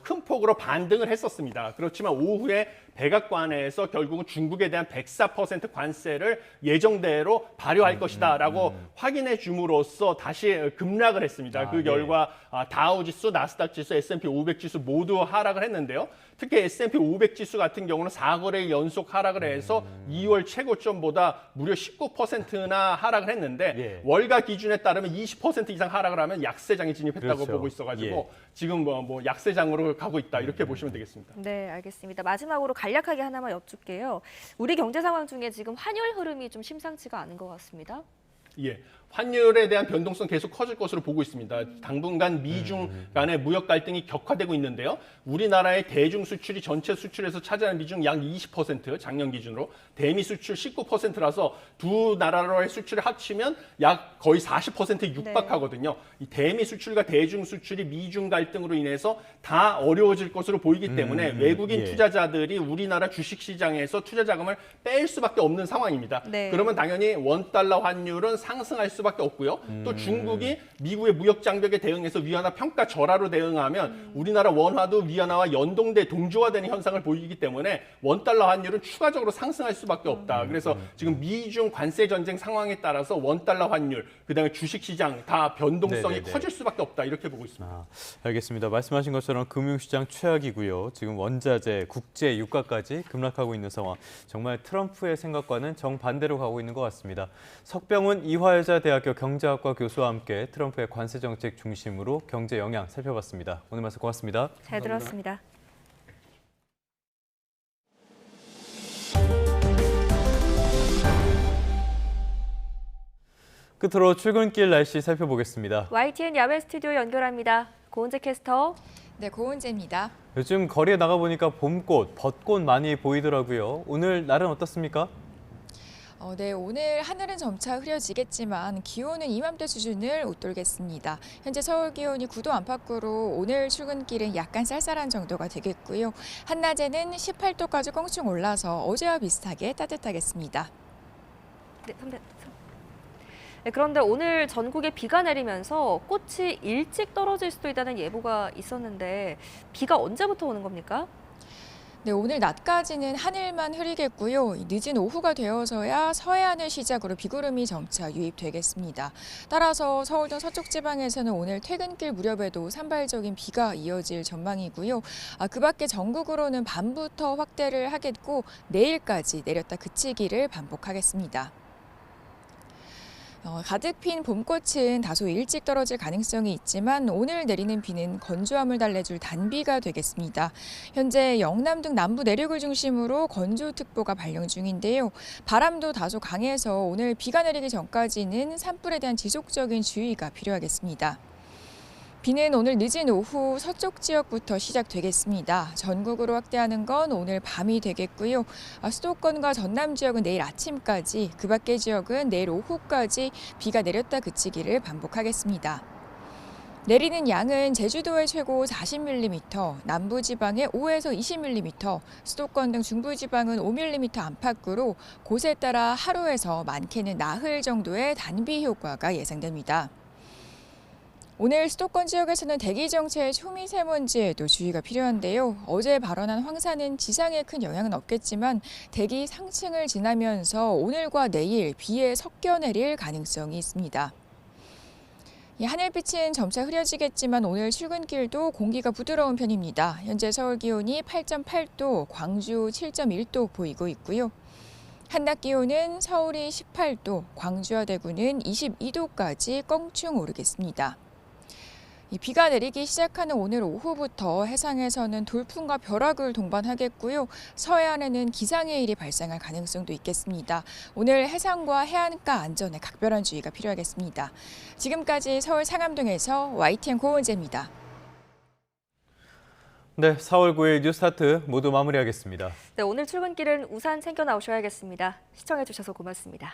큰 폭으로 반등을 했었습니다. 그렇지만 오후에 백악관에서 결국은 중국에 대한 104% 관세를 예정대로 발효할 것이다라고 확인해 줌으로써 다시 급락을 했습니다. 그 결과 다우 지수, 나스닥 지수, S&P 500 지수 모두 하락을 했는데요. 특히 S&P 500 지수 같은 경우는 4거래일 연속 하락을 해서 2월 최고점보다 무려 19%나 하락을 했는데 월가 기준에 따르면 20% 이상 하락을 하면 약세장에 진입했다고 그렇죠. 보고 있어가지고 지금 뭐 약세장으로 가고 있다 이렇게 보시면 되겠습니다. 네, 알겠습니다. 마지막으로 간략하게 하나만 여쭙게요. 우리 경제 상황 중에 지금 환율 흐름이 좀 심상치가 않은 것 같습니다. 예, 환율에 대한 변동성 계속 커질 것으로 보고 있습니다. 당분간 미중 간의 무역 갈등이 격화되고 있는데요. 우리나라의 대중 수출이 전체 수출에서 차지하는 비중 약 20%, 작년 기준으로 대미 수출 19%라서 두 나라의 수출을 합치면 약 거의 40%에 육박하거든요. 이 대미 수출과 대중 수출이 미중 갈등으로 인해서 다 어려워질 것으로 보이기 때문에 외국인 투자자들이 우리나라 주식 시장에서 투자 자금을 뺄 수밖에 없는 상황입니다. 그러면 당연히 원달러 환율은 상승할 수밖에 없고요. 또 중국이 미국의 무역 장벽에 대응해서 위안화 평가 절하로 대응하면 우리나라 원화도 위안화와 연동돼 동조화되는 현상을 보이기 때문에 원달러 환율은 추가적으로 상승할 수밖에 없다. 그래서 지금 미중 관세 전쟁 상황에 따라서 원달러 환율, 그다음에 주식 시장 다 변동성이 커질 수밖에 없다. 이렇게 보고 있습니다. 알겠습니다. 말씀하신 것처럼 금융시장 최악이고요. 지금 원자재, 국제 유가까지 급락하고 있는 상황. 정말 트럼프의 생각과는 정반대로 가고 있는 것 같습니다. 석병훈 이화여자대학교 경제학과 교수와 함께 트럼프의 관세 정책 중심으로 경제 영향 살펴봤습니다. 오늘 말씀 고맙습니다. 잘 들었습니다. 끝으로 출근길 날씨 살펴보겠습니다. YTN 야외 스튜디오 연결합니다. 고은재 캐스터. 네, 고은재입니다. 요즘 거리에 나가보니까 봄꽃, 벚꽃 많이 보이더라고요. 오늘 날은 어떻습니까? 네, 오늘 하늘은 점차 흐려지겠지만 기온은 이맘때 수준을 웃돌겠습니다. 현재 서울 기온이 9도 안팎으로 오늘 출근길은 약간 쌀쌀한 정도가 되겠고요. 한낮에는 18도까지 껑충 올라서 어제와 비슷하게 따뜻하겠습니다. 네, 선배. 네, 그런데 오늘 전국에 비가 내리면서 꽃이 일찍 떨어질 수도 있다는 예보가 있었는데 비가 언제부터 오는 겁니까? 네, 오늘 낮까지는 하늘만 흐리겠고요. 늦은 오후가 되어서야 서해안을 시작으로 비구름이 점차 유입되겠습니다. 따라서 서울 등 서쪽 지방에서는 오늘 퇴근길 무렵에도 산발적인 비가 이어질 전망이고요. 그 밖에 전국으로는 밤부터 확대를 하겠고 내일까지 내렸다 그치기를 반복하겠습니다. 가득 핀 봄꽃은 다소 일찍 떨어질 가능성이 있지만 오늘 내리는 비는 건조함을 달래줄 단비가 되겠습니다. 현재 영남 등 남부 내륙을 중심으로 건조특보가 발령 중인데요. 바람도 다소 강해서 오늘 비가 내리기 전까지는 산불에 대한 지속적인 주의가 필요하겠습니다. 비는 오늘 늦은 오후 서쪽 지역부터 시작되겠습니다. 전국으로 확대하는 건 오늘 밤이 되겠고요. 수도권과 전남 지역은 내일 아침까지, 그 밖의 지역은 내일 오후까지 비가 내렸다 그치기를 반복하겠습니다. 내리는 양은 제주도의 최고 40mm, 남부지방의 5에서 20mm, 수도권 등 중부지방은 5mm 안팎으로 곳에 따라 하루에서 많게는 나흘 정도의 단비 효과가 예상됩니다. 오늘 수도권 지역에서는 대기 정체의 초미세먼지에도 주의가 필요한데요. 어제 발원한 황사는 지상에 큰 영향은 없겠지만 대기 상층을 지나면서 오늘과 내일 비에 섞여 내릴 가능성이 있습니다. 하늘빛은 점차 흐려지겠지만 오늘 출근길도 공기가 부드러운 편입니다. 현재 서울 기온이 8.8도, 광주 7.1도 보이고 있고요. 한낮 기온은 서울이 18도, 광주와 대구는 22도까지 껑충 오르겠습니다. 비가 내리기 시작하는 오늘 오후부터 해상에서는 돌풍과 벼락을 동반하겠고요. 서해안에는 기상해일이 발생할 가능성도 있겠습니다. 오늘 해상과 해안가 안전에 각별한 주의가 필요하겠습니다. 지금까지 서울 상암동에서 YTN 고은재입니다. 네, 4월 9일 뉴스타트 모두 마무리하겠습니다. 네, 오늘 출근길은 우산 챙겨 나오셔야겠습니다. 시청해주셔서 고맙습니다.